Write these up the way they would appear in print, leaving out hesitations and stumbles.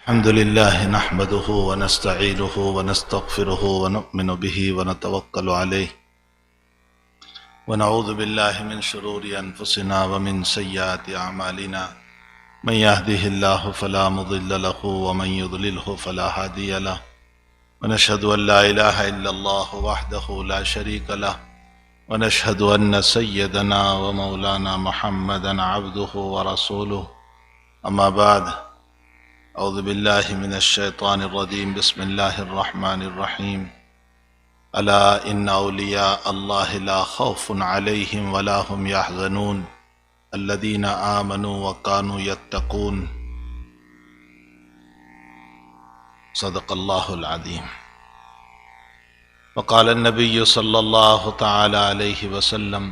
الحمد لله نحمده ونستعينه ونستغفره ونؤمن به ونتوكل عليه ونعوذ بالله من شرور أنفسنا ومن سيئات أعمالنا من يهده الله فلا مضل له ومن يضلله فلا هادي له ونشهد أن لا إله إلا الله وحده لا شريك له ونشهد أن سيدنا ومولانا محمدا عبده ورسوله أما بعد أعوذ بالله من الشيطان الرجيم بسم الله الرحمن الرحيم ألا إن أولياء الله لا خوف عليهم ولا هم يحزنون الذين آمنوا وكانوا يتقون صدق الله العظيم. وقال النبي صلى الله تعالى عليه وسلم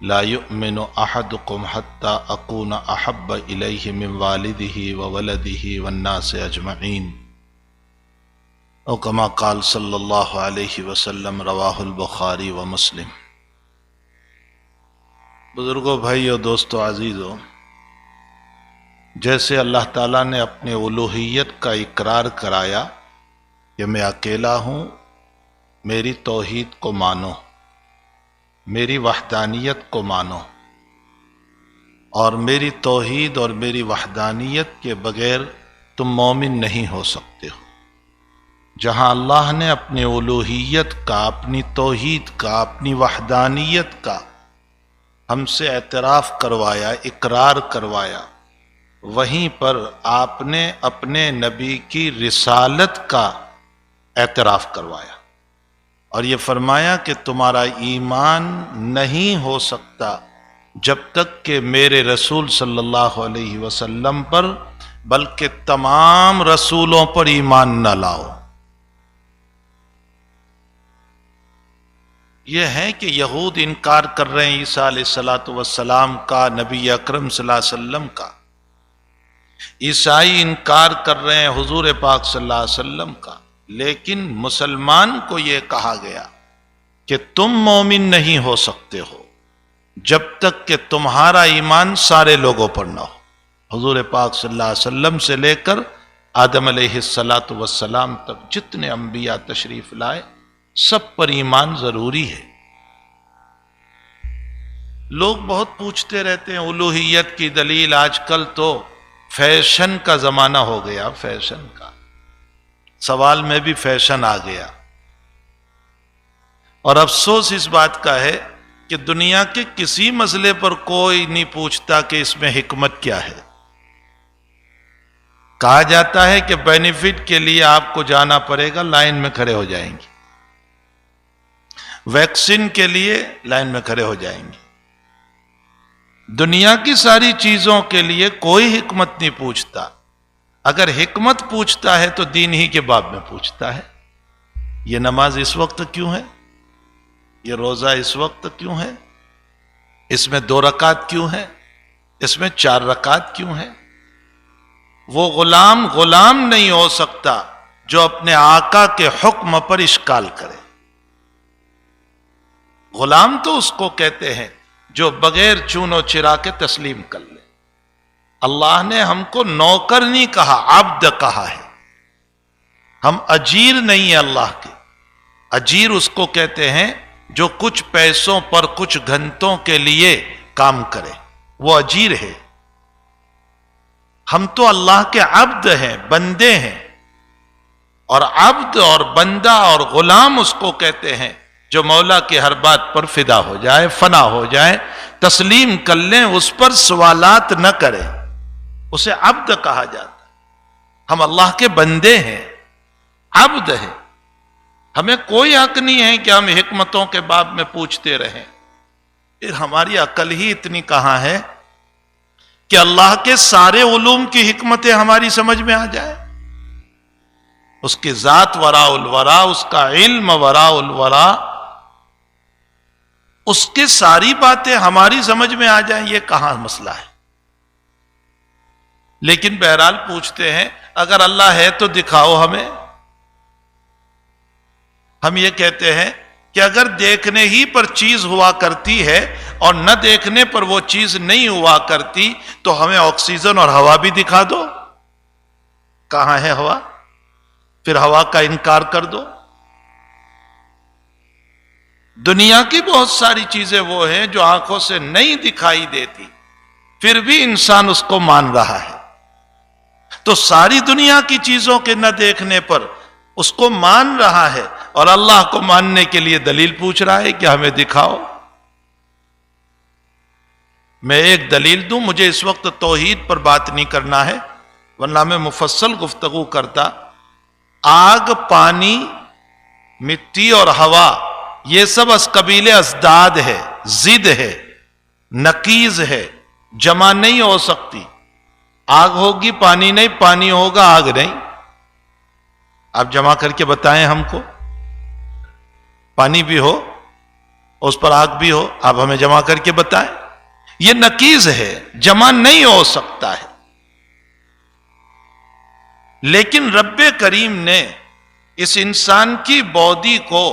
لا يؤمن أحدكم حتى أكون أحب إليه من والده وولده والناس أجمعين أو كما قال صلی اللہ علیہ وسلم رواہ البخاری و مسلم. بزرگوں، بھائیو، دوستو، عزیزو، جیسے اللہ تعالیٰ نے اپنے الوہیت کا اقرار کرایا کہ میں اکیلا ہوں، میری توحید کو مانو، میری وحدانیت کو مانو، اور میری توحید اور میری وحدانیت کے بغیر تم مومن نہیں ہو سکتے ہو. جہاں اللہ نے اپنی الوہیت کا، اپنی توحید کا، اپنی وحدانیت کا ہم سے اعتراف کروایا، اقرار کروایا، وہیں پر آپ نے اپنے نبی کی رسالت کا اعتراف کروایا اور یہ فرمایا کہ تمہارا ایمان نہیں ہو سکتا جب تک کہ میرے رسول صلی اللہ علیہ وسلم پر بلکہ تمام رسولوں پر ایمان نہ لاؤ. یہ ہے کہ یہود انکار کر رہے ہیں عیسیٰ علیہ السلام کا، نبی اکرم صلی اللہ علیہ وسلم کا. عیسائی انکار کر رہے ہیں حضور پاک صلی اللہ علیہ وسلم کا. لیکن مسلمان کو یہ کہا گیا کہ تم مومن نہیں ہو سکتے ہو جب تک کہ تمہارا ایمان سارے لوگوں پر نہ ہو. حضور پاک صلی اللہ علیہ وسلم سے لے کر آدم علیہ السلام تک جتنے انبیاء تشریف لائے سب پر ایمان ضروری ہے. لوگ بہت پوچھتے رہتے ہیں الوہیت کی دلیل. آج کل تو فیشن کا زمانہ ہو گیا، فیشن کا سوال میں بھی فیشن آ گیا، اور افسوس اس بات کا ہے کہ دنیا کے کسی مسئلے پر کوئی نہیں پوچھتا کہ اس میں حکمت کیا ہے. کہا جاتا ہے کہ بینیفٹ کے لیے آپ کو جانا پڑے گا، لائن میں کھڑے ہو جائیں گے. ویکسین کے لیے لائن میں کھڑے ہو جائیں گے. دنیا کی ساری چیزوں کے لیے کوئی حکمت نہیں پوچھتا. اگر حکمت پوچھتا ہے تو دین ہی کے باب میں پوچھتا ہے. یہ نماز اس وقت کیوں ہے؟ یہ روزہ اس وقت کیوں ہے؟ اس میں 2 رکعت کیوں ہے؟ اس میں 4 رکعت کیوں ہے؟ وہ غلام نہیں ہو سکتا جو اپنے آقا کے حکم پر اشکال کرے. غلام تو اس کو کہتے ہیں جو بغیر چون و چرا کے تسلیم کر لے. اللہ نے ہم کو نوکر نہیں کہا، عبد کہا ہے. ہم اجیر نہیں ہیں اللہ کے. اجیر اس کو کہتے ہیں جو کچھ پیسوں پر کچھ گھنٹوں کے لیے کام کرے، وہ اجیر ہے. ہم تو اللہ کے عبد ہیں، بندے ہیں. اور عبد اور بندہ اور غلام اس کو کہتے ہیں جو مولا کے ہر بات پر فدا ہو جائے، فنا ہو جائے، تسلیم کر لیں، اس پر سوالات نہ کرے، اسے عبد کہا جاتا. ہم اللہ کے بندے ہیں، عبد ہیں. ہمیں کوئی حق نہیں ہے کہ ہم حکمتوں کے باب میں پوچھتے رہیں. پھر ہماری عقل ہی اتنی کہاں ہے کہ اللہ کے سارے علوم کی حکمتیں ہماری سمجھ میں آ جائے. اس کی ذات وراء الورا، اس کا علم وراء الورا، اس کے ساری باتیں ہماری سمجھ میں آ جائیں. یہ کہاں مسئلہ ہے؟ لیکن بہرحال پوچھتے ہیں اگر اللہ ہے تو دکھاؤ ہمیں. ہم یہ کہتے ہیں کہ اگر دیکھنے ہی پر چیز ہوا کرتی ہے اور نہ دیکھنے پر وہ چیز نہیں ہوا کرتی تو ہمیں آکسیجن اور ہوا بھی دکھا دو. کہاں ہے ہوا؟ پھر ہوا کا انکار کر دو۔ دنیا کی بہت ساری چیزیں وہ ہیں جو آنکھوں سے نہیں دکھائی دیتی، پھر بھی انسان اس کو مان رہا ہے۔ تو ساری دنیا کی چیزوں کے نہ دیکھنے پر اس کو مان رہا ہے، اور اللہ کو ماننے کے لیے دلیل پوچھ رہا ہے کہ ہمیں دکھاؤ۔ میں ایک دلیل دوں، مجھے اس وقت توحید پر بات نہیں کرنا ہے، ورنہ میں مفصل گفتگو کرتا۔ آگ، پانی، مٹی اور ہوا، یہ سب از قبیل ازداد ہے، ضد ہے، نقیض ہے، جمع نہیں ہو سکتی۔ آگ ہوگی پانی نہیں، پانی ہوگا آگ نہیں۔ آپ جمع کر کے بتائیں ہم کو، پانی بھی ہو اس پر آگ بھی ہو، آپ ہمیں جمع کر کے بتائیں۔ یہ نقیض ہے، جمع نہیں ہو سکتا ہے۔ لیکن رب کریم نے اس انسان کی باڈی کو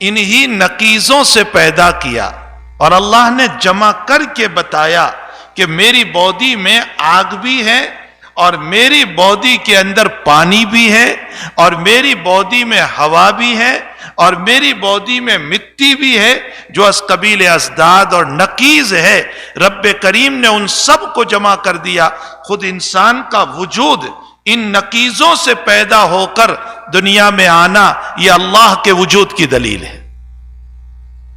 انہی نقیضوں سے پیدا کیا، اور اللہ نے جمع کر کے بتایا کہ میری باڈی میں آگ بھی ہے، اور میری باڈی کے اندر پانی بھی ہے، اور میری باڈی میں ہوا بھی ہے، اور میری باڈی میں مٹی بھی ہے، جو از قبیل ازداد اور نقیض ہے۔ رب کریم نے ان سب کو جمع کر دیا۔ خود انسان کا وجود ان نقیضوں سے پیدا ہو کر دنیا میں آنا، یہ اللہ کے وجود کی دلیل ہے،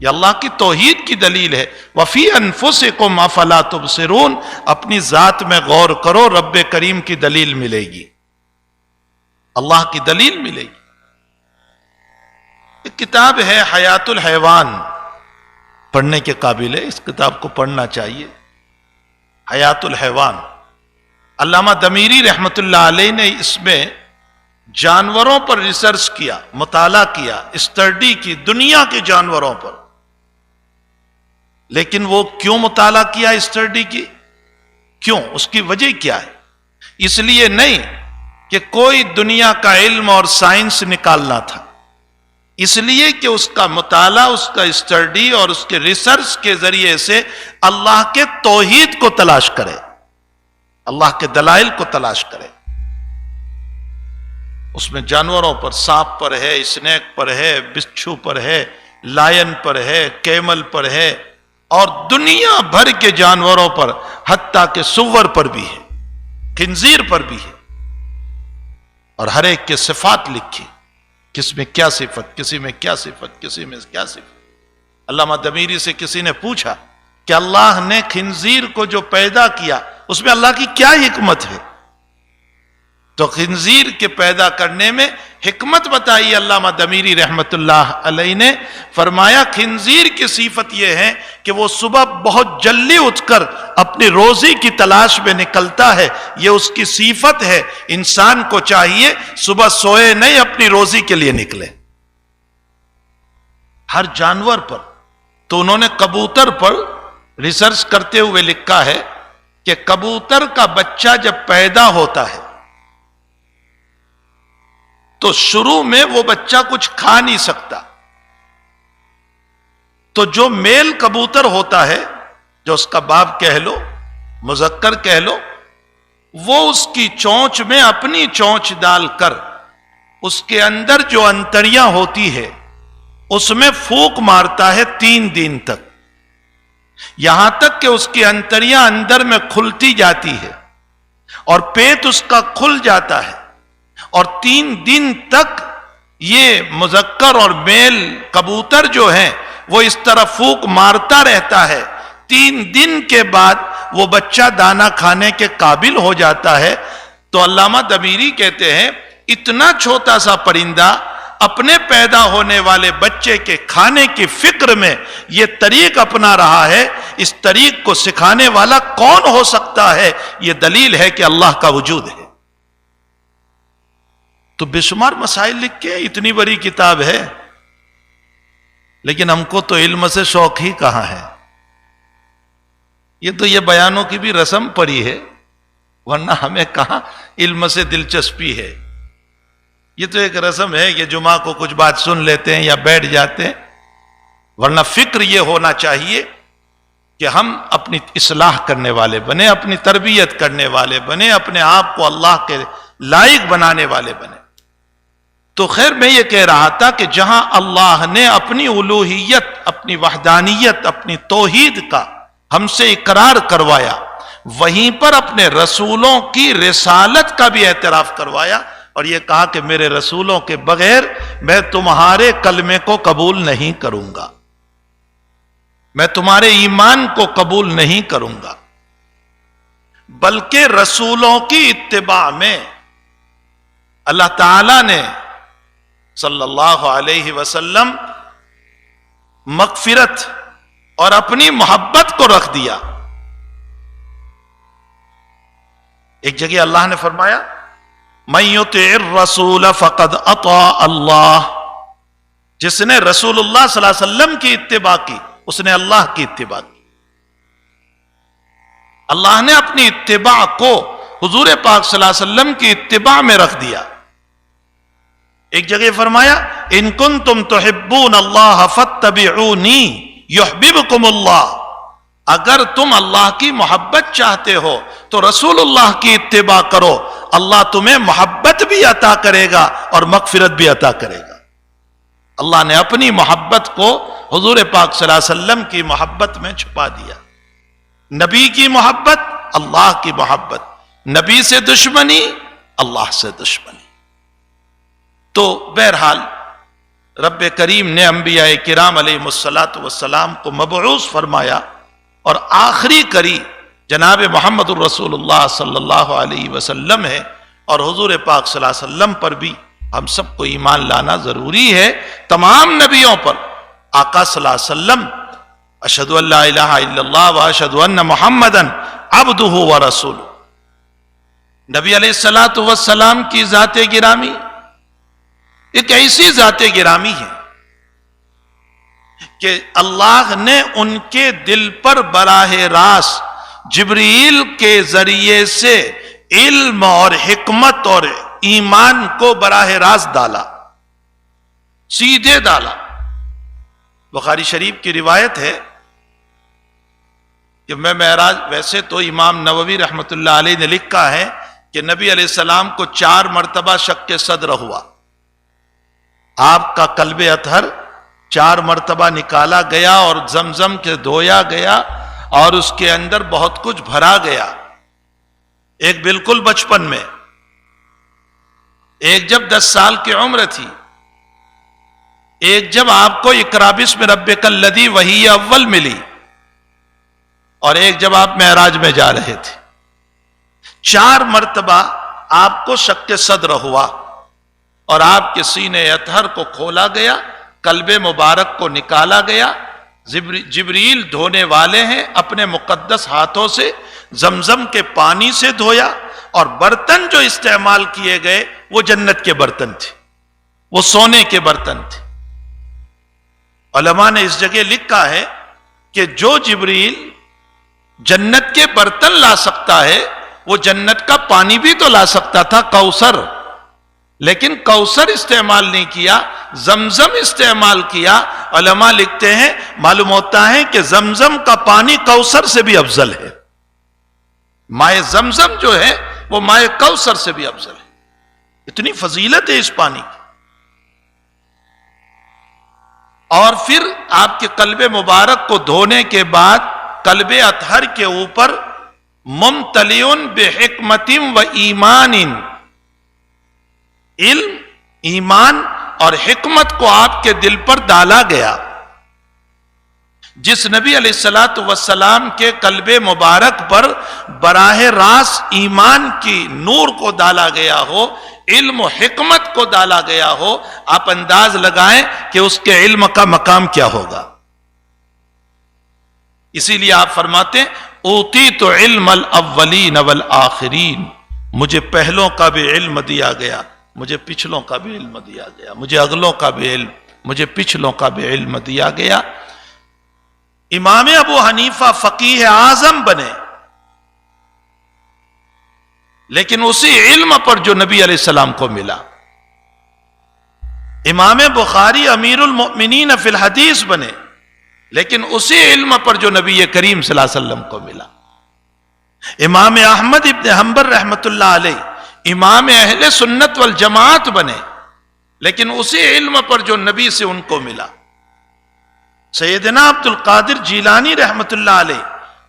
یہ اللہ کی توحید کی دلیل ہے۔ وَفِي أَنفُسِكُمْ أَفَلَا تُبْصِرُونَ، اپنی ذات میں غور کرو، رب کریم کی دلیل ملے گی، اللہ کی دلیل ملے گی۔ ایک کتاب ہے حیات الحیوان، پڑھنے کے قابل ہے، اس کتاب کو پڑھنا چاہیے، حیات الحیوان۔ علامہ دمیری رحمت اللہ علیہ نے اس میں جانوروں پر ریسرچ کیا، مطالعہ کیا، اسٹڈی کی دنیا کے جانوروں پر۔ لیکن وہ کیوں مطالعہ کیا، اسٹڈی کی کیوں، اس کی وجہ کیا ہے؟ اس لیے نہیں کہ کوئی دنیا کا علم اور سائنس نکالنا تھا، اس لیے کہ اس کا مطالعہ، اس کا اسٹڈی اور اس کے ریسرچ کے ذریعے سے اللہ کے توحید کو تلاش کرے، اللہ کے دلائل کو تلاش کرے۔ اس میں جانوروں پر، سانپ پر ہے، اسنیک پر ہے، بچھو پر ہے، لائن پر ہے، کیمل پر ہے، اور دنیا بھر کے جانوروں پر، حتیٰ کہ سور پر بھی ہے، خنزیر پر بھی ہے، اور ہر ایک کے صفات لکھی، کس میں کیا صفت، کسی میں کیا صفت، کسی میں کیا صفت۔ علامہ دمیری سے کسی نے پوچھا کہ اللہ نے خنزیر کو جو پیدا کیا، اس میں اللہ کی کیا حکمت ہے؟ تو خنزیر کے پیدا کرنے میں حکمت بتائی علامہ دمیری رحمت اللہ علیہ نے۔ فرمایا خنزیر کی صفت یہ ہے کہ وہ صبح بہت جلدی اٹھ کر اپنی روزی کی تلاش میں نکلتا ہے، یہ اس کی صفت ہے۔ انسان کو چاہیے صبح سوئے نہیں، اپنی روزی کے لیے نکلے۔ ہر جانور پر، تو انہوں نے کبوتر پر ریسرچ کرتے ہوئے لکھا ہے کہ کبوتر کا بچہ جب پیدا ہوتا ہے تو شروع میں وہ بچہ کچھ کھا نہیں سکتا، تو جو میل کبوتر ہوتا ہے، جو اس کا باپ کہہ لو، مذکر کہہ لو، وہ اس کی چونچ میں اپنی چونچ ڈال کر اس کے اندر جو انتڑیاں ہوتی ہے اس میں پھونک مارتا ہے 3 دن تک، یہاں تک کہ اس کی انتڑیاں اندر میں کھلتی جاتی ہے اور پیٹ اس کا کھل جاتا ہے، اور 3 دن تک یہ مذکر اور میل کبوتر جو ہیں وہ اس طرح پھونک مارتا رہتا ہے۔ 3 دن کے بعد وہ بچہ دانا کھانے کے قابل ہو جاتا ہے۔ تو علامہ دمیری کہتے ہیں اتنا چھوٹا سا پرندہ اپنے پیدا ہونے والے بچے کے کھانے کی فکر میں یہ طریق اپنا رہا ہے، اس طریق کو سکھانے والا کون ہو سکتا ہے؟ یہ دلیل ہے کہ اللہ کا وجود ہے۔ تو بے شمار مسائل لکھ کے اتنی بڑی کتاب ہے، لیکن ہم کو تو علم سے شوق ہی کہاں ہے۔ یہ تو یہ بیانوں کی بھی رسم پڑی ہے، ورنہ ہمیں کہاں علم سے دلچسپی ہے۔ یہ تو ایک رسم ہے کہ جمعہ کو کچھ بات سن لیتے ہیں یا بیٹھ جاتے ہیں، ورنہ فکر یہ ہونا چاہیے کہ ہم اپنی اصلاح کرنے والے بنے، اپنی تربیت کرنے والے بنے، اپنے آپ کو اللہ کے لائق بنانے والے بنے۔ تو خیر میں یہ کہہ رہا تھا کہ جہاں اللہ نے اپنی الوہیت، اپنی وحدانیت، اپنی توحید کا ہم سے اقرار کروایا، وہیں پر اپنے رسولوں کی رسالت کا بھی اعتراف کروایا اور یہ کہا کہ میرے رسولوں کے بغیر میں تمہارے کلمے کو قبول نہیں کروں گا، میں تمہارے ایمان کو قبول نہیں کروں گا، بلکہ رسولوں کی اتباع میں اللہ تعالی نے صلی اللہ علیہ وسلم مغفرت اور اپنی محبت کو رکھ دیا۔ ایک جگہ اللہ نے فرمایا مَن يُطِعِ الرَّسُولَ فَقَدْ أَطَاعَ اللَّهَ، جس نے رسول اللہ صلی اللہ علیہ وسلم کی اتباع کی اس نے اللہ کی اتباع کی۔ اللہ نے اپنی اتباع کو حضور پاک صلی اللہ علیہ وسلم کی اتباع میں رکھ دیا۔ ایک جگہ فرمایا ان کنتم تحبون اللہ فاتبعونی یحببکم اللہ، اگر تم اللہ کی محبت چاہتے ہو تو رسول اللہ کی اتباع کرو، اللہ تمہیں محبت بھی عطا کرے گا اور مغفرت بھی عطا کرے گا۔ اللہ نے اپنی محبت کو حضور پاک صلی اللہ علیہ وسلم کی محبت میں چھپا دیا۔ نبی کی محبت، اللہ کی محبت، نبی سے دشمنی، اللہ سے دشمنی۔ تو بہرحال رب کریم نے انبیاء کرام علیہ السلام کو مبعوث فرمایا اور آخری کری جناب محمد الرسول اللہ صلی اللہ علیہ وسلم ہے، اور حضور پاک صلی اللہ علیہ وسلم پر بھی ہم سب کو ایمان لانا ضروری ہے۔ تمام نبیوں پر آقا صلی اللہ علیہ وسلم اشہد ان لا الہ الا اللہ واشہد ان محمدا عبدہ ورسولہ، نبی علیہ السلام کی ذات گرامی ایک ایسی ذات گرامی ہے کہ اللہ نے ان کے دل پر براہ راست جبریل کے ذریعے سے علم اور حکمت اور ایمان کو براہ راست ڈالا، سیدھے ڈالا۔ بخاری شریف کی روایت ہے کہ میں معراج، ویسے تو امام نووی رحمۃ اللہ علیہ نے لکھا ہے کہ نبی علیہ السلام کو 4 مرتبہ شق صدر ہوا، آپ کا قلب اطہر 4 مرتبہ نکالا گیا اور زمزم کے دھویا گیا اور اس کے اندر بہت کچھ بھرا گیا، ایک بالکل بچپن میں، ایک جب 10 سال کی عمر تھی، ایک جب آپ کو اقرا بسم ربک الذی وحی اول ملی، اور ایک جب آپ معراج میں جا رہے تھے۔ 4 مرتبہ آپ کو شق صدر ہوا اور آپ کے سینے اطہر کو کھولا گیا، قلب مبارک کو نکالا گیا، جبریل دھونے والے ہیں، اپنے مقدس ہاتھوں سے زمزم کے پانی سے دھویا، اور برتن جو استعمال کیے گئے وہ جنت کے برتن تھے، وہ سونے کے برتن تھے۔ علماء نے اس جگہ لکھا ہے کہ جو جبریل جنت کے برتن لا سکتا ہے وہ جنت کا پانی بھی تو لا سکتا تھا، کوثر، لیکن کوثر استعمال نہیں کیا، زمزم استعمال کیا۔ علماء لکھتے ہیں معلوم ہوتا ہے کہ زمزم کا پانی کوثر سے بھی افضل ہے، مائع زمزم جو ہے وہ مائع کوثر سے بھی افضل ہے، اتنی فضیلت ہے اس پانی کی۔ اور پھر آپ کے قلب مبارک کو دھونے کے بعد قلب اطہر کے اوپر ممتلیون بحکمت و ایمان، علم، ایمان اور حکمت کو آپ کے دل پر ڈالا گیا۔ جس نبی علیہ السلام کے قلب مبارک پر براہ راست ایمان کی نور کو ڈالا گیا ہو، علم و حکمت کو ڈالا گیا ہو، آپ انداز لگائیں کہ اس کے علم کا مقام کیا ہوگا۔ اسی لیے آپ فرماتے ہیں اوتیت علم الاولین والآخرین، مجھے پہلوں کا بھی علم دیا گیا، مجھے پچھلوں کا بھی علم دیا گیا، مجھے اگلوں کا بھی علم، مجھے پچھلوں کا بھی علم دیا گیا۔ امام ابو حنیفہ فقیہ اعظم بنے، لیکن اسی علم پر جو نبی علیہ السلام کو ملا۔ امام بخاری امیر المؤمنین فی الحدیث بنے، لیکن اسی علم پر جو نبی کریم صلی اللہ علیہ وسلم کو ملا۔ امام احمد ابن حنبل رحمت اللہ علیہ امام اہل سنت والجماعت بنے، لیکن اسی علم پر جو نبی سے ان کو ملا۔ سیدنا عبد القادر جیلانی رحمت اللہ علیہ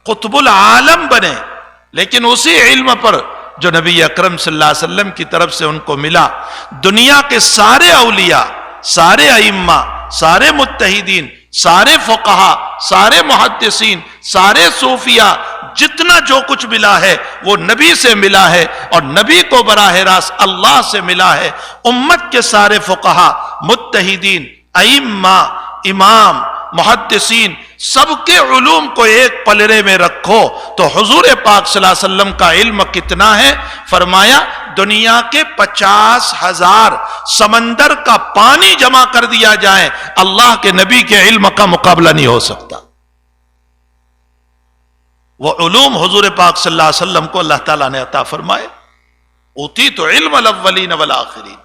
قطب العالم بنے، لیکن اسی علم پر جو نبی اکرم صلی اللہ علیہ وسلم کی طرف سے ان کو ملا۔ دنیا کے سارے اولیاء، سارے ائمہ، سارے مجتہدین، سارے فقہا، سارے محدثین، سارے صوفیاء، جتنا جو کچھ ملا ہے وہ نبی سے ملا ہے، اور نبی کو براہ راست اللہ سے ملا ہے۔ امت کے سارے فقہا، مجتہدین، ائمہ، امام، محدثین، سب کے علوم کو ایک پلڑے میں رکھو تو حضور پاک صلی اللہ علیہ وسلم کا علم کتنا ہے؟ فرمایا دنیا کے 50,000 سمندر کا پانی جمع کر دیا جائے، اللہ کے نبی کے علم کا مقابلہ نہیں ہو سکتا۔ وہ علوم حضور پاک صلی اللہ علیہ وسلم کو اللہ تعالیٰ نے عطا فرمائے۔ اوتیت علم الاولین والآخرین،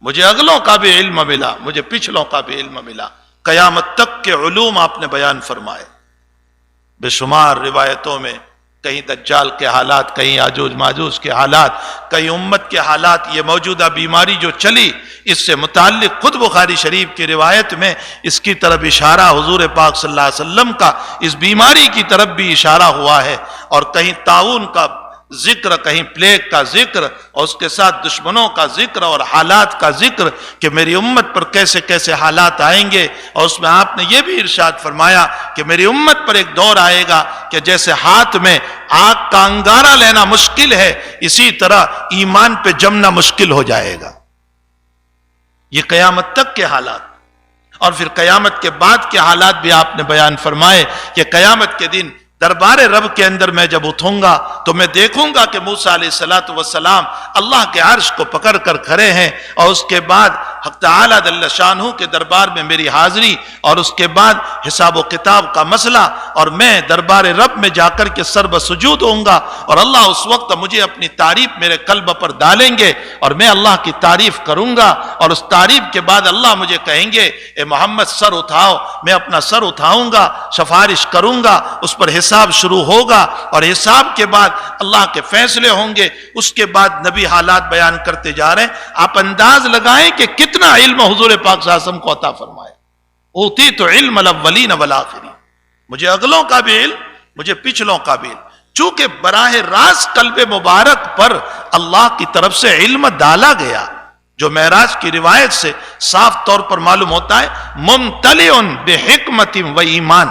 مجھے اگلوں کا بھی علم ملا، مجھے پچھلوں کا بھی علم ملا۔ قیامت تک کے علوم آپ نے بیان فرمائے۔ بے شمار روایتوں میں کہیں دجال کے حالات، کہیں یاجوج ماجوج کے حالات، کہیں امت کے حالات، یہ موجودہ بیماری جو چلی اس سے متعلق خود بخاری شریف کی روایت میں اس کی طرف اشارہ حضور پاک صلی اللہ علیہ وسلم کا اس بیماری کی طرف بھی اشارہ ہوا ہے، اور کہیں طاعون کا ذکر، کہیں پلیگ کا ذکر، اور اس کے ساتھ دشمنوں کا ذکر اور حالات کا ذکر کہ میری امت پر کیسے کیسے حالات آئیں گے۔ اور اس میں آپ نے یہ بھی ارشاد فرمایا کہ میری امت پر ایک دور آئے گا کہ جیسے ہاتھ میں آگ کا انگارہ لینا مشکل ہے، اسی طرح ایمان پہ جمنا مشکل ہو جائے گا۔ یہ قیامت تک کے حالات، اور پھر قیامت کے بعد کے حالات بھی آپ نے بیان فرمائے کہ قیامت کے دن دربار رب کے اندر میں جب اٹھوں گا تو میں دیکھوں گا کہ موسیٰ علیہ السلام اللہ کے عرش کو پکڑ کر کھڑے ہیں، اور اس کے بعد حق تعالیٰ جل شانہ کے دربار میں میری حاضری، اور اس کے بعد حساب و کتاب کا مسئلہ، اور میں دربار رب میں جا کر کے سر بسجود ہوں گا، اور اللہ اس وقت مجھے اپنی تعریف میرے قلب پر ڈالیں گے، اور میں اللہ کی تعریف کروں گا، اور اس تعریف کے بعد اللہ مجھے کہیں گے اے محمد سر اٹھاؤ، میں اپنا سر اٹھاؤں گا، سفارش کروں گا، اس پر حساب شروع ہوگا، اور حساب کے بعد اللہ کے فیصلے ہوں گے۔ اس کے بعد نبی حالات بیان کرتے جا رہے ہیں۔ آپ انداز لگائیں کہ کتنا علم حضور پاک صلی اللہ علیہ وسلم کو عطا فرمایا۔ اوتیت علم الاولین والآخرین، مجھے اگلوں کا بھی علم، مجھے پچھلوں کا بھی علم، چونکہ براہ راست قلب مبارک پر اللہ کی طرف سے علم ڈالا گیا، جو معراج کی روایت سے صاف طور پر معلوم ہوتا ہے، ممتلئ بحکمت و ایمان۔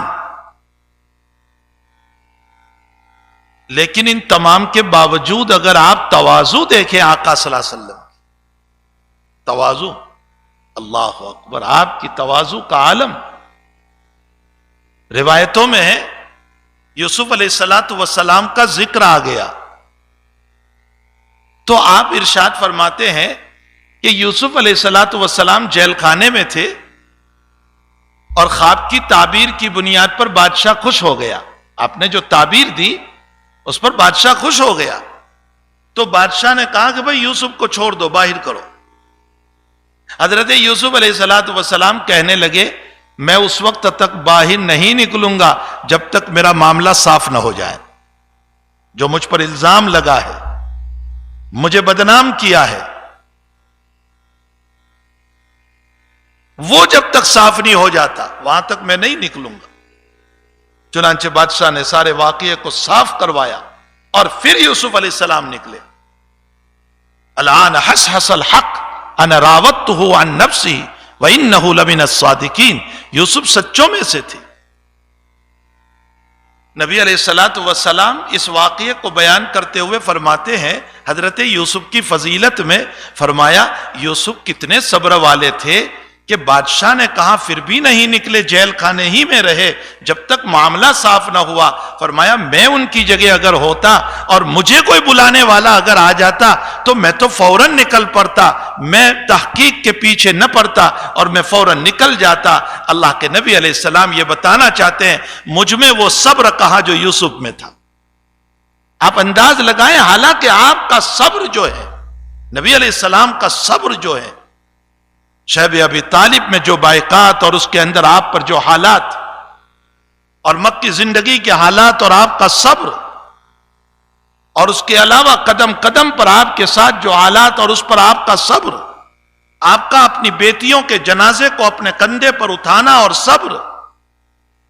لیکن ان تمام کے باوجود اگر آپ تواضع دیکھیں آقا صلی اللہ علیہ وسلم، تواضع، اللہ اکبر، آپ کی تواضع کا عالم۔ روایتوں میں ہے یوسف علیہ السلام کا ذکر آ گیا تو آپ ارشاد فرماتے ہیں کہ یوسف علیہ السلام جیل خانے میں تھے، اور خواب کی تعبیر کی بنیاد پر بادشاہ خوش ہو گیا۔ آپ نے جو تعبیر دی اس پر بادشاہ خوش ہو گیا، تو بادشاہ نے کہا کہ بھئی یوسف کو چھوڑ دو، باہر کرو۔ حضرت یوسف علیہ السلام کہنے لگے میں اس وقت تک باہر نہیں نکلوں گا جب تک میرا معاملہ صاف نہ ہو جائے۔ جو مجھ پر الزام لگا ہے، مجھے بدنام کیا ہے، وہ جب تک صاف نہیں ہو جاتا وہاں تک میں نہیں نکلوں گا۔ چنانچہ بادشاہ نے سارے واقعے کو صاف کروایا، اور پھر یوسف علیہ السلام نکلے۔ الآن حس الحق انا راودتہ عن نفسہ وانہ لمن الصادقین، یوسف سچوں میں سے تھے۔ نبی علیہ السلام اس واقعے کو بیان کرتے ہوئے فرماتے ہیں، حضرت یوسف کی فضیلت میں فرمایا یوسف کتنے صبر والے تھے کہ بادشاہ نے کہا پھر بھی نہیں نکلے، جیل خانے ہی میں رہے جب تک معاملہ صاف نہ ہوا۔ فرمایا میں ان کی جگہ اگر ہوتا اور مجھے کوئی بلانے والا اگر آ جاتا تو میں تو فوراً نکل پڑتا، میں تحقیق کے پیچھے نہ پڑتا اور میں فوراً نکل جاتا۔ اللہ کے نبی علیہ السلام یہ بتانا چاہتے ہیں مجھ میں وہ صبر کہا جو یوسف میں تھا۔ آپ انداز لگائیں، حالانکہ آپ کا صبر جو ہے، نبی علیہ السلام کا صبر جو ہے، شیب ابی طالب میں جو بائقات اور اس کے اندر آپ پر جو حالات، اور مکی زندگی کے حالات اور آپ کا صبر، اور اس کے علاوہ قدم قدم پر آپ کے ساتھ جو حالات اور اس پر آپ کا صبر، آپ کا اپنی بیٹیوں کے جنازے کو اپنے کندھے پر اٹھانا اور صبر،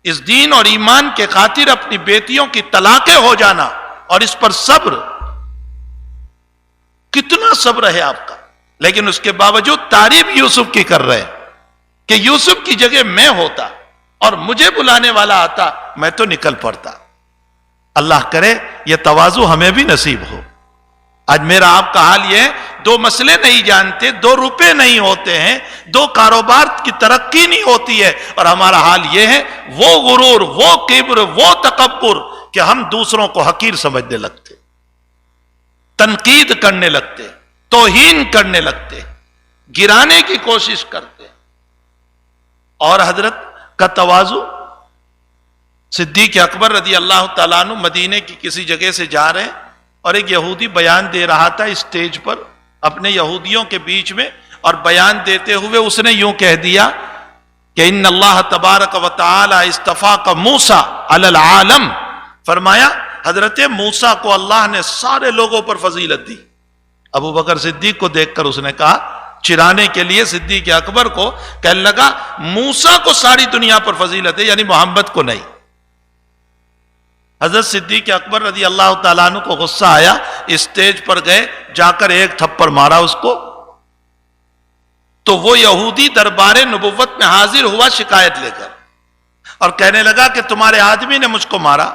اس دین اور ایمان کے خاطر اپنی بیٹیوں کی طلاقیں ہو جانا اور اس پر صبر، کتنا صبر ہے آپ کا. لیکن اس کے باوجود تعریف یوسف کی کر رہے ہیں کہ یوسف کی جگہ میں ہوتا اور مجھے بلانے والا آتا میں تو نکل پڑتا. اللہ کرے یہ تواضع ہمیں بھی نصیب ہو. آج میرا آپ کا حال یہ ہے، دو مسئلے نہیں جانتے، 2 روپے نہیں ہوتے ہیں، 2 کاروبار کی ترقی نہیں ہوتی ہے، اور ہمارا حال یہ ہے، وہ غرور، وہ کبر، وہ تکبر کہ ہم دوسروں کو حقیر سمجھنے لگتے، تنقید کرنے لگتے، توہین کرنے لگتے، گرانے کی کوشش کرتے. اور حضرت کا تواضع، صدیق اکبر رضی اللہ تعالیٰ عنہ مدینے کی کسی جگہ سے جا رہے ہیں اور ایک یہودی بیان دے رہا تھا اسٹیج پر اپنے یہودیوں کے بیچ میں، اور بیان دیتے ہوئے اس نے یوں کہہ دیا کہ ان اللہ تبارک و تعالی اصطفاک موسیٰ علی العالم. فرمایا حضرت موسیٰ کو اللہ نے سارے لوگوں پر فضیلت دی. ابو بکر صدیق کو دیکھ کر اس نے کہا، چرانے کے لیے صدیق اکبر کو کہنے لگا موسیٰ کو ساری دنیا پر فضیلت ہے، یعنی محمد کو نہیں. حضرت صدیق اکبر رضی اللہ تعالیٰ عنہ کو غصہ آیا، اسٹیج پر گئے، جا کر ایک تھپڑ مارا اس کو. تو وہ یہودی دربار نبوت میں حاضر ہوا شکایت لے کر، اور کہنے لگا کہ تمہارے آدمی نے مجھ کو مارا.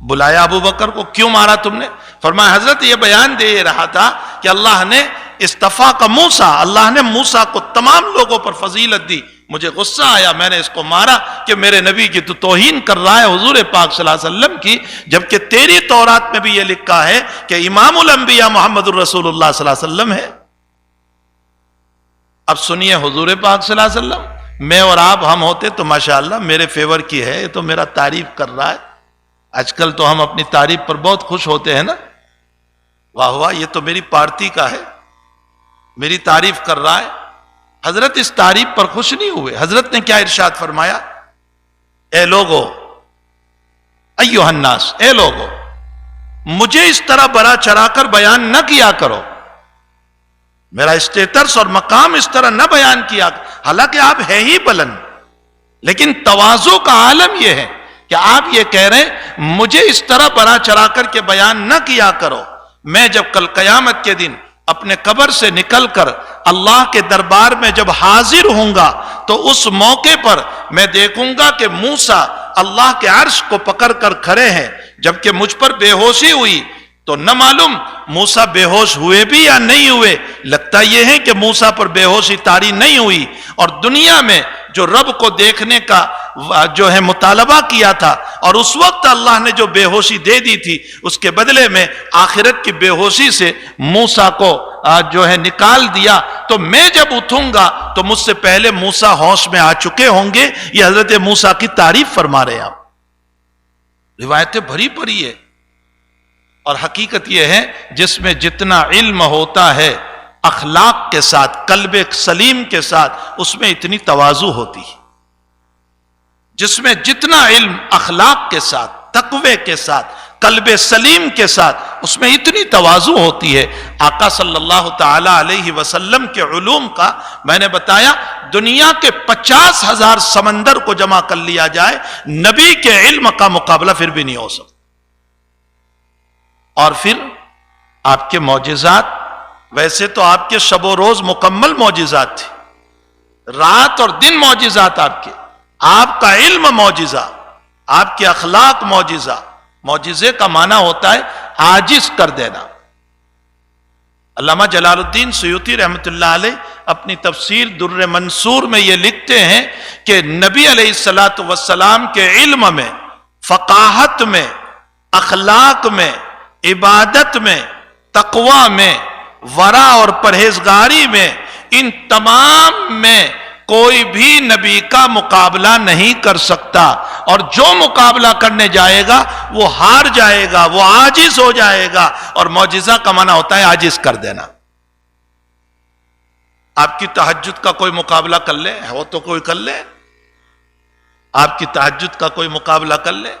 بلایا ابو بکر کو، کیوں مارا تم نے؟ فرمایا حضرت یہ بیان دے رہا تھا کہ اللہ نے استفا کا موسیٰ، اللہ نے موسیٰ کو تمام لوگوں پر فضیلت دی، مجھے غصہ آیا، میں نے اس کو مارا کہ میرے نبی کی تو توہین کر رہا ہے، حضور پاک صلی اللہ علیہ وسلم کی، جبکہ تیری تورات میں بھی یہ لکھا ہے کہ امام الانبیاء محمد الرسول اللہ صلی اللہ علیہ وسلم ہے. اب سنیے حضور پاک صلی اللہ علیہ وسلم، میں اور آپ ہم ہوتے تو ماشاءاللہ میرے فیور کی ہے، یہ تو میرا تعریف کر رہا ہے. آج کل تو ہم اپنی تعریف پر بہت خوش ہوتے ہیں نا، واہ واہ یہ تو میری پارٹی کا ہے، میری تعریف کر رہا ہے. حضرت اس تعریف پر خوش نہیں ہوئے. حضرت نے کیا ارشاد فرمایا؟ اے لوگو، ایھا الناس، اے لوگو، مجھے اس طرح بڑا چڑھا کر بیان نہ کیا کرو، میرا اسٹیٹس اور مقام اس طرح نہ بیان کیا، حالانکہ آپ ہے ہی بلند، لیکن تواضع کا عالم یہ ہے کہ آپ یہ کہہ رہے ہیں مجھے اس طرح بڑا چڑھا کر کے بیان نہ کیا کرو. میں جب کل قیامت کے دن اپنے قبر سے نکل کر اللہ کے دربار میں جب حاضر ہوں گا تو اس موقع پر میں دیکھوں گا کہ موسیٰ اللہ کے عرش کو پکڑ کر کھڑے ہیں، جبکہ مجھ پر بے ہوشی ہوئی. تو نہ معلوم موسیٰ بے ہوش ہوئے بھی یا نہیں ہوئے، لگتا یہ ہے کہ موسیٰ پر بے ہوشی طاری نہیں ہوئی. اور دنیا میں جو رب کو دیکھنے کا جو ہے مطالبہ کیا تھا، اور اس وقت اللہ نے جو بے ہوشی دے دی تھی، اس کے بدلے میں آخرت کی بے ہوشی سے موسیٰ کو جو ہے نکال دیا. تو میں جب اٹھوں گا تو مجھ سے پہلے موسیٰ ہوش میں آ چکے ہوں گے. یہ حضرت موسیٰ کی تعریف فرما رہے ہیں. آپ روایتیں بھری پڑی ہے، اور حقیقت یہ ہے جس میں جتنا علم ہوتا ہے اخلاق کے ساتھ، قلب سلیم کے ساتھ، اس میں اتنی تواضع ہوتی ہے. جس میں جتنا علم اخلاق کے ساتھ، تقوی کے ساتھ، قلب سلیم کے ساتھ، اس میں اتنی تواضع ہوتی ہے. آقا صلی اللہ تعالی علیہ وسلم کے علوم کا میں نے بتایا، دنیا کے 50,000 سمندر کو جمع کر لیا جائے، نبی کے علم کا مقابلہ پھر بھی نہیں ہو سکتا. اور پھر آپ کے معجزات، ویسے تو آپ کے شب و روز مکمل معجزات تھے، رات اور دن معجزات آپ کے، آپ کا علم معجزہ، آپ کے اخلاق معجزہ. معجزے کا معنی ہوتا ہے عاجز کر دینا. علامہ جلال الدین سیوطی رحمۃ اللہ علیہ اپنی تفسیر در منصور میں یہ لکھتے ہیں کہ نبی علیہ السلام کے علم میں، فقاہت میں، اخلاق میں، عبادت میں، تقوی میں، ورع اور پرہیزگاری میں، ان تمام میں کوئی بھی نبی کا مقابلہ نہیں کر سکتا. اور جو مقابلہ کرنے جائے گا وہ ہار جائے گا، وہ عاجز ہو جائے گا. اور معجزہ کا معنی ہوتا ہے عاجز کر دینا. آپ کی تہجد کا کوئی مقابلہ کر لے، ہو تو کوئی کر لے، آپ کی تہجد کا کوئی مقابلہ کر لے.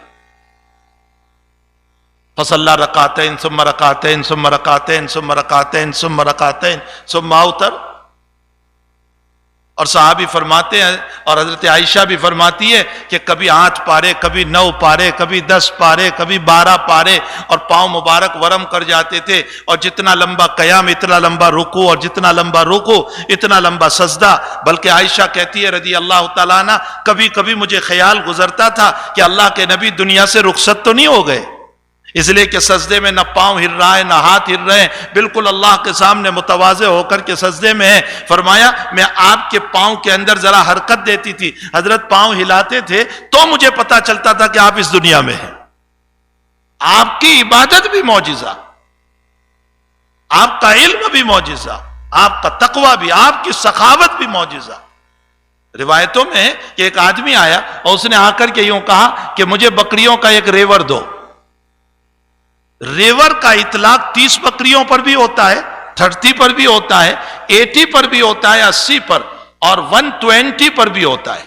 فصلی رکعتین ثم رکعتین ثم رکعتین ثم رکعتین ثم رکعتین ثم اوتر. اور صحابی فرماتے ہیں اور حضرت عائشہ بھی فرماتی ہے کہ کبھی 8 پارے، کبھی 9 پارے، کبھی 10 پارے، کبھی 12 پارے، اور پاؤں مبارک ورم کر جاتے تھے، اور جتنا لمبا قیام اتنا لمبا رکوع، اور جتنا لمبا رکوع اتنا لمبا سجدہ. بلکہ عائشہ کہتی ہے رضی اللہ تعالیٰ عنہ، کبھی کبھی مجھے خیال گزرتا تھا کہ اللہ کے نبی دنیا سے رخصت تو نہیں ہو گئے، اس لیے کہ سجدے میں نہ پاؤں ہل رہا ہے نہ ہاتھ ہل رہے ہیں، بالکل اللہ کے سامنے متواضع ہو کر کے سجدے میں ہے. فرمایا میں آپ کے پاؤں کے اندر ذرا حرکت دیتی تھی، حضرت پاؤں ہلاتے تھے تو مجھے پتا چلتا تھا کہ آپ اس دنیا میں ہیں. آپ کی عبادت بھی معجزہ، آپ کا علم بھی معجزہ، آپ کا تقوی بھی، آپ کی سخاوت بھی معجزہ. روایتوں میں کہ ایک آدمی آیا اور اس نے آ کر کے یوں کہا کہ مجھے بکریوں کا ایک ریور دو. ریور کا اطلاق 30 بکریوں پر بھی ہوتا ہے، 30 پر بھی ہوتا ہے، 80 پر بھی ہوتا ہے، 80 پر، اور 120 پر بھی ہوتا ہے،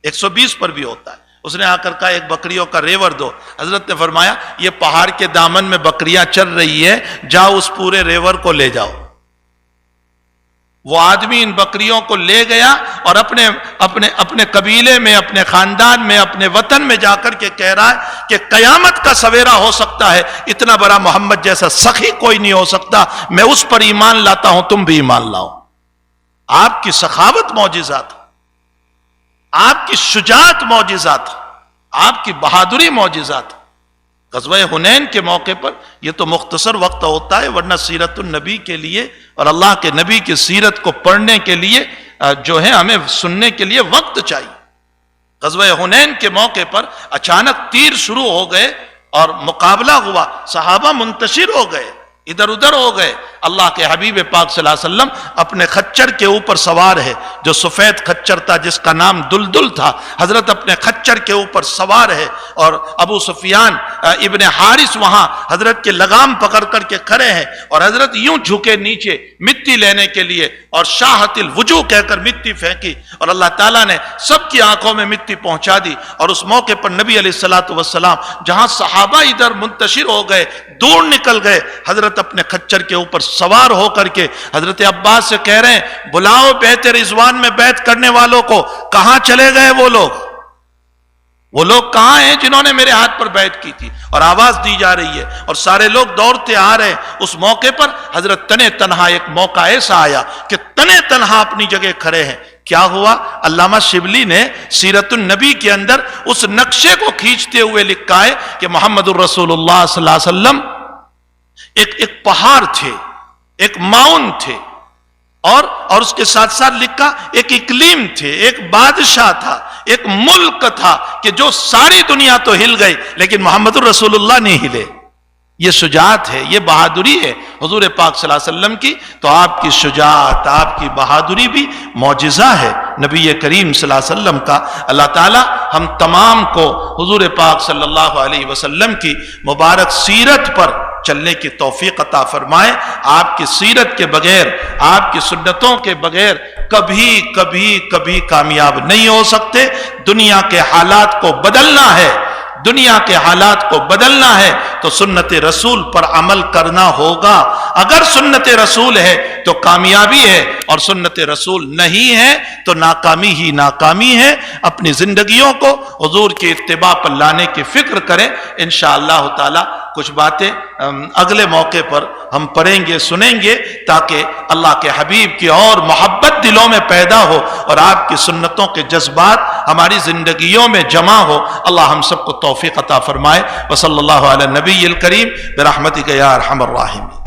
120 پر بھی ہوتا ہے. اس نے آ کر کہا ایک بکریوں کا ریور دو. حضرت نے فرمایا یہ پہاڑ کے دامن میں بکریاں چل رہی ہے، جاؤ اس پورے ریور کو لے جاؤ. وہ آدمی ان بکریوں کو لے گیا اور اپنے قبیلے میں، اپنے خاندان میں، اپنے وطن میں جا کر کے کہہ رہا ہے کہ قیامت کا سویرا ہو سکتا ہے، اتنا بڑا محمد جیسا سخی کوئی نہیں ہو سکتا، میں اس پر ایمان لاتا ہوں، تم بھی ایمان لاؤ. آپ کی سخاوت معجزات، آپ کی شجاعت معجزات، آپ کی بہادری معجزات. غزوہ حنین کے موقع پر یہ تو مختصر وقت ہوتا ہے، ورنہ سیرت النبی کے لیے اور اللہ کے نبی کی سیرت کو پڑھنے کے لیے جو ہے ہمیں سننے کے لیے وقت چاہیے. غزوہ حنین کے موقع پر اچانک تیر شروع ہو گئے اور مقابلہ ہوا، صحابہ منتشر ہو گئے، ادھر ادھر ہو گئے. اللہ کے حبیب پاک صلی اللہ علیہ وسلم اپنے خچر کے اوپر سوار ہے، جو سفید خچر تھا جس کا نام دلدل تھا. حضرت اپنے خچر کے اوپر سوار ہے اور ابو سفیان ابن حارث وہاں حضرت کے لگام پکڑ کر کے کھڑے ہیں، اور حضرت یوں جھکے نیچے مٹی لینے کے لیے، اور شاہت الوجوہ کہہ کر مٹی پھینکی، اور اللہ تعالیٰ نے سب کی آنکھوں میں مٹی پہنچا دی. اور اس موقع پر نبی علیہ الصلوۃ والسلام جہاں صحابہ ادھر منتشر ہو گئے، دور نکل گئے، حضرت اپنے خچر کے اوپر سوار ہو کر کے حضرت عباس سے کہہ رہے ہیں بلاؤ بیعت رضوان میں بیعت کرنے والوں کو. کہاں چلے گئے وہ لوگ کہاں ہیں جنہوں نے میرے ہاتھ پر بیعت کی تھی؟ اور آواز دی جا رہی ہے اور سارے لوگ دوڑتے آ رہے ہیں. اس موقع پر حضرت تنے تنہا، ایک موقع ایسا آیا کہ تنے تنہا اپنی جگہ کھڑے ہیں. کیا ہوا؟ علامہ شبلی نے سیرت النبی کے اندر اس نقشے کو کھینچتے ہوئے لکھا ہے کہ محمد الرسول اللہ صلی اللہ علیہ وسلم ایک پہاڑ تھے، ایک ماؤن تھے، اور اس کے ساتھ ساتھ لکھا ایک اقلیم تھے، ایک بادشاہ تھا، ایک ملک تھا کہ جو ساری دنیا تو ہل گئی لیکن محمد الرسول اللہ نہیں ہلے. یہ شجاعت ہے، یہ بہادری ہے حضور پاک صلی اللہ علیہ وسلم کی. تو آپ کی شجاعت، آپ کی بہادری بھی معجزہ ہے نبی کریم صلی اللہ علیہ وسلم کا. اللہ تعالی ہم تمام کو حضور پاک صلی اللہ علیہ وسلم کی مبارک سیرت پر چلنے کی توفیق عطا فرمائے. آپ کی سیرت کے بغیر، آپ کی سنتوں کے بغیر کبھی کامیاب نہیں ہو سکتے. دنیا کے حالات کو بدلنا ہے، دنیا کے حالات کو بدلنا ہے تو سنت رسول پر عمل کرنا ہوگا. اگر سنت رسول ہے تو کامیابی ہے، اور سنت رسول نہیں ہے تو ناکامی ہی ناکامی ہے. اپنی زندگیوں کو حضور کی اتباع پر لانے کی فکر کریں. انشاءاللہ تعالی کچھ باتیں اگلے موقع پر ہم پڑھیں گے، سنیں گے، تاکہ اللہ کے حبیب کی اور محبت دلوں میں پیدا ہو اور آپ کی سنتوں کے جذبات ہماری زندگیوں میں جمع ہو. اللہ ہم سب کو توفیق عطا فرمائے. وصلی اللہ علی نبی الکریم برحمتک یا ارحم الراحمین.